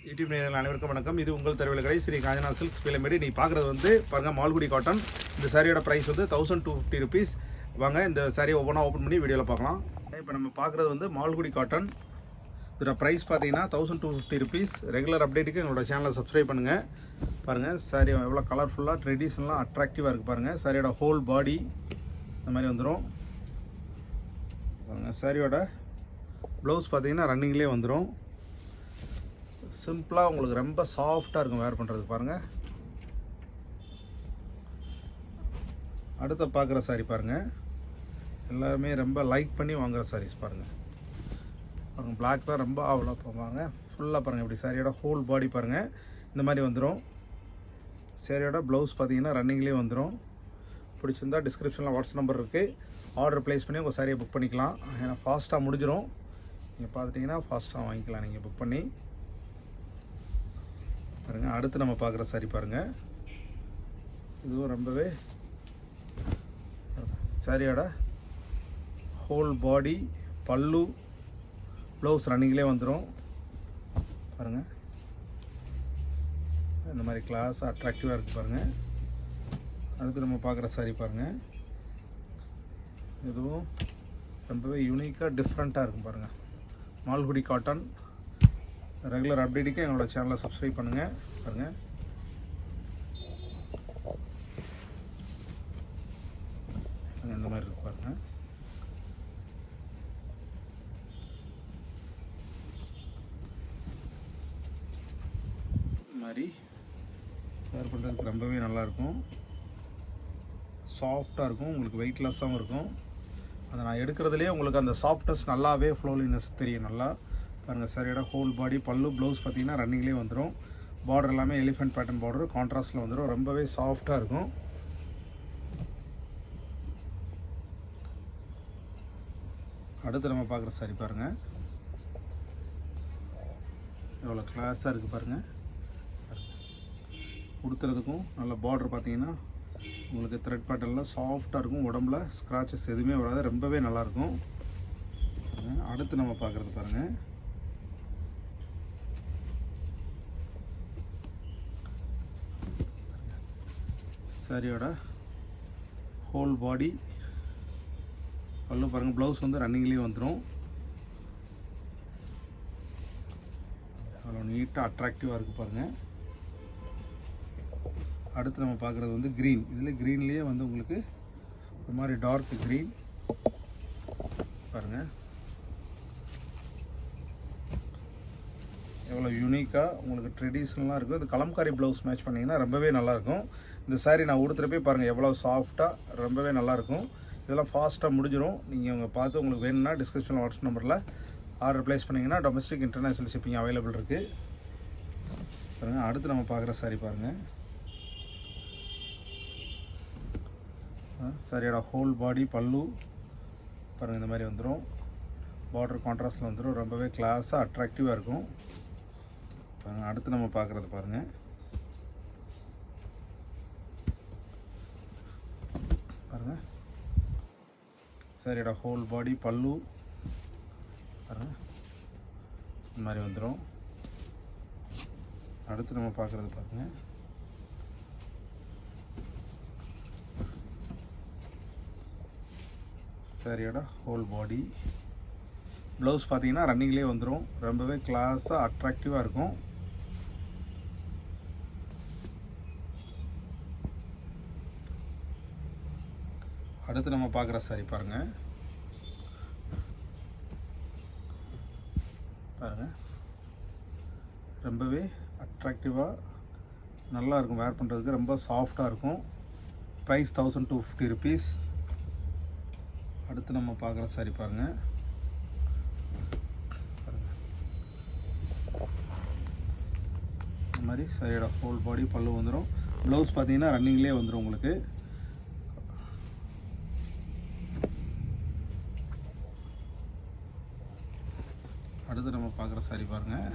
YouTube நேயர்கள் அனைவருக்கும் வணக்கம். இது உங்கள் தருவில கடை ஸ்ரீ காஞ்சனா சில்க்ஸ் பிளமேடு. நீ பார்க்குறது வந்து பாருங்கள் மால்குடி காட்டன். இந்த சாரியோட ப்ரைஸ் வந்து 1250 ருபீஸ். வாங்க இந்த சாரியை ஒவ்வொன்றா ஓப்பன் பண்ணி வீடியோவில் பார்க்கலாம். இப்போ நம்ம பார்க்குறது வந்து மால்குடி காட்டன். இதோட ப்ரைஸ் பார்த்தீங்கன்னா 1250 ருபீஸ். ரெகுலர் அப்டேட்டுக்கு எங்களோட சேனலை சப்ஸ்கிரைப் பண்ணுங்கள். பாருங்கள் சாரி எவ்வளோ கலர்ஃபுல்லாக ட்ரெடிஷ்னலாக அட்ராக்டிவாக இருக்குது பாருங்கள். சாரியோட ஹோல் பாடி இந்த மாதிரி வந்துடும் பாருங்கள். சாரியோட ப்ளவுஸ் பார்த்தீங்கன்னா ரன்னிங்லேயே வந்துடும். சிம்பிளாக உங்களுக்கு ரொம்ப சாஃப்டாக இருக்கும் வேர் பண்ணுறது பாருங்கள். அடுத்த பார்க்குற சாரி பாருங்கள். எல்லாருமே ரொம்ப லைக் பண்ணி வாங்குகிற சாரீஸ் பாருங்கள். பாருங்கள் பிளாக் தான் ரொம்ப அவ்வளோ பாருங்க. ஃபுல்லாக பாருங்கள் இப்படி சாரியோட ஹோல் பாடி பாருங்கள் இந்த மாதிரி வந்துடும். சாரியோட ப்ளவுஸ் பார்த்தீங்கன்னா ரன்னிங்லேயே வந்துடும். பிடிச்சிருந்தா டிஸ்கிரிப்ஷனில் வாட்ஸ்அப் நம்பர் இருக்குது. ஆர்டர் ப்ளேஸ் பண்ணி உங்கள் சாரியை புக் பண்ணிக்கலாம். ஏன்னா ஃபாஸ்ட்டாக முடிஞ்சிடும். நீங்கள் பார்த்துட்டிங்கன்னா ஃபாஸ்ட்டாக வாங்கிக்கலாம் நீங்கள் புக் பண்ணி பாருங்கள். அடுத்து நம்ம பார்க்குற சாரி பாருங்கள். இதுவும் ரொம்பவே சாரியோட ஹோல் பாடி பல்லு ப்ளவுஸ் ரன்னிங்லேயே வந்துடும் பாருங்கள். இந்த மாதிரி கிளாஸ் அட்ராக்டிவாக இருக்குது பாருங்கள். அடுத்து நம்ம பார்க்குற சாரி பாருங்கள். இதுவும் ரொம்பவே யூனிக்காக டிஃப்ரெண்ட்டாக இருக்கும் பாருங்கள். மால்குடி காட்டன். ரெகுலர் அப்டேட்டுக்கு எங்களோட சேனலை சப்ஸ்கிரைப் பண்ணுங்கள் பாருங்கள். இந்த மாதிரி இருக்கு பாருங்கள். இந்த மாதிரி வேர் பண்ணுறதுக்கு ரொம்பவே நல்லாயிருக்கும். சாஃப்டாக இருக்கும். உங்களுக்கு வெயிட்லெஸ்ஸாகவும் இருக்கும். அதை நான் எடுக்கிறதுலேயே உங்களுக்கு அந்த சாஃப்ட்னஸ் நல்லாவே ஃப்ளோலினஸ் தெரியும் நல்லா பாருங்கள். சாரியோட ஹோல் பாடி பல்லு ப்ளவுஸ் பார்த்தீங்கன்னா ரன்னிங்லேயே வந்துடும். பார்டர் எல்லாமே எலிஃபென்ட் பேட்டர்ன் பார்டர் கான்ட்ராஸ்ட்டில் வந்துடும். ரொம்பவே சாஃப்டாக இருக்கும். அடுத்து நம்ம பார்க்குற சாரி பாருங்கள். எவ்வளோ கிளாஸாக இருக்குது பாருங்கள். உடுத்துறதுக்கும் நல்ல பார்டர் பார்த்தீங்கன்னா உங்களுக்கு த்ரெட் பேட்டர்னில் சாஃப்டாக இருக்கும். உடம்புல ஸ்க்ராச்சஸ் எதுவுமே வராது. ரொம்பவே நல்லாயிருக்கும். அடுத்து நம்ம பார்க்குறது பாருங்கள். சாரியோட ஹோல் பாடி பல்லு பாருங்கள். ப்ளவுஸ் வந்து ரன்னிங்லேயே வந்துடும். அவ்வளோ நீட்டாக அட்ராக்டிவாக இருக்குது பாருங்கள். அடுத்து நம்ம பார்க்குறது வந்து க்ரீன். இதில் க்ரீன்லேயே வந்து உங்களுக்கு ஒரு மாதிரி டார்க் க்ரீன் பாருங்கள். எவ்வளோ யூனிக்காக உங்களுக்கு ட்ரெடிஷ்னலாக இருக்கும். இது கலம்காரி ப்ளவுஸ் மேட்ச் பண்ணிங்கன்னா ரொம்பவே நல்லாயிருக்கும். இந்த சாரீ நான் உடுத்துறப்பே பாருங்கள் எவ்வளோ சாஃப்டாக ரொம்பவே நல்லாயிருக்கும். இதெல்லாம் ஃபாஸ்ட்டாக முடிஞ்சிடும். நீங்கள் உங்கள் பார்த்து உங்களுக்கு வேணும்னா டிஸ்கிரிப்ஷனில் வாட்ஸ்அப் நம்பரில் ஆர்டர் ப்ளேஸ் பண்ணிங்கன்னா டொமஸ்டிக் இன்டர்நேஷ்னல் ஷிப்பிங் அவைலபிள் இருக்குது பாருங்கள். அடுத்து நம்ம பார்க்குற சாரீ பாருங்கள். சாரியோட ஹோல் பாடி பல்லு பாருங்கள் இந்த மாதிரி வந்துடும். பார்டர் கான்ட்ராஸ்டில் வந்துடும். ரொம்பவே கிளாஸாக அட்ராக்டிவாக இருக்கும் பாருங்கள். அடுத்து நம்ம பார்க்குறது பாருங்கள். பாருங்கள் சாரியோட ஹோல் பாடி பல்லு பாருங்கள் இந்த மாதிரி வந்துடும். அடுத்து நம்ம பார்க்குறது பாருங்கள். சாரியோட ஹோல் பாடி ப்ளவுஸ் பார்த்தீங்கன்னா ரன்னிங்லேயே வந்துடும். ரொம்பவே கிளாஸாக அட்ராக்டிவாக இருக்கும். அடுத்து நம்ம பார்க்குற சாரி பாருங்கள். பாருங்கள் ரொம்பவே அட்ராக்டிவாக நல்லா இருக்கும் வேர் பண்ணுறதுக்கு. ரொம்ப சாஃப்டாக இருக்கும். Price 1250 rupees. அடுத்து நம்ம பார்க்குற சாரி பாருங்கள். இந்த மாதிரி சாரியோட ஹோல் பாடி பல்லு வந்துடும். ப்ளவுஸ் பார்த்தீங்கன்னா ரன்னிங்லேயே வந்துடும் உங்களுக்கு. அடுத்து நம்ம பார்க்குற சாரி பாருங்கள்.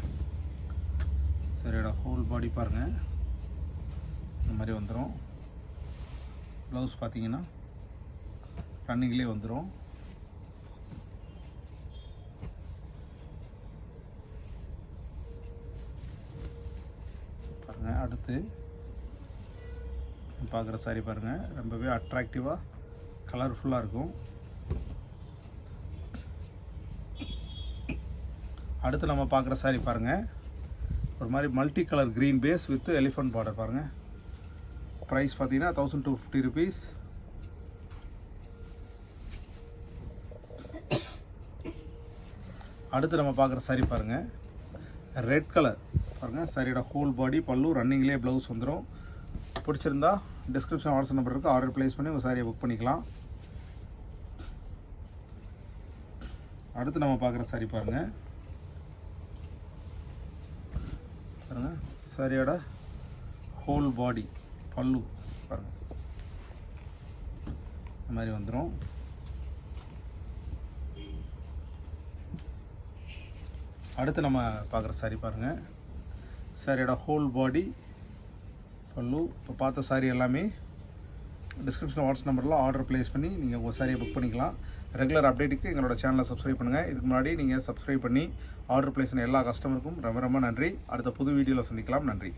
சாரியோட ஹோல் பாடி பாருங்கள் இந்த மாதிரி வந்துடும். ப்ளவுஸ் பார்த்தீங்கன்னா ரன்னிங்லேயே வந்துடும். அடுத்து பார்க்குற saree பாருங்கள், ரொம்பவே அட்ராக்டிவாக கலர்ஃபுல்லாக இருக்கும். அடுத்து நம்ம பார்க்குற saree பாருங்கள், ஒரு மாதிரி multi colour green base with elephant border பாருங்கள். ப்ரைஸ் பார்த்தீங்கன்னா 1250 rupees. அடுத்து நம்ம பார்க்குற saree பாருங்கள், ரெட் கலர் பாருங்கள். சாரியோட ஹோல் பாடி பல்லு ரன்னிங்லேயே ப்ளவுஸ் வந்துடும். பிடிச்சிருந்தா டிஸ்கிரிப்ஷன் வாட்ஸ்அப் நம்பர் இருக்குது, ஆர்டர் ப்ளேஸ் பண்ணி உங்கள் சாரியை புக் பண்ணிக்கலாம். அடுத்து நம்ம பார்க்குற saree பாருங்கள், சாரியோட ஹோல் பாடி பல்லு பாருங்கள் இந்த மாதிரி வந்துடும். அடுத்து நம்ம பார்க்குற saree பாருங்கள், சாரியோட ஹோல் பாடி பல்லு. இப்போ பார்த்த saree எல்லாமே டிஸ்கிரிப்ஷன் வாட்ஸ்அப் நம்பரில் ஆர்டர் ப்ளேஸ் பண்ணி நீங்கள் உங்கள் சாரியை புக் பண்ணிக்கலாம். ரெகுலர் அப்டேட்டுக்கு எங்களோட சேனலை சப்ஸ்கிரைப் பண்ணுங்கள். இதுக்கு முன்னாடி நீங்கள் சப்ஸ்கிரைப் பண்ணி ஆர்டர் ப்ளேஸ் பண்ண எல்லா கஸ்டமருக்கும் ரொம்ப ரொம்ப நன்றி. அடுத்த புது வீடியோவில் சந்திக்கலாம். நன்றி.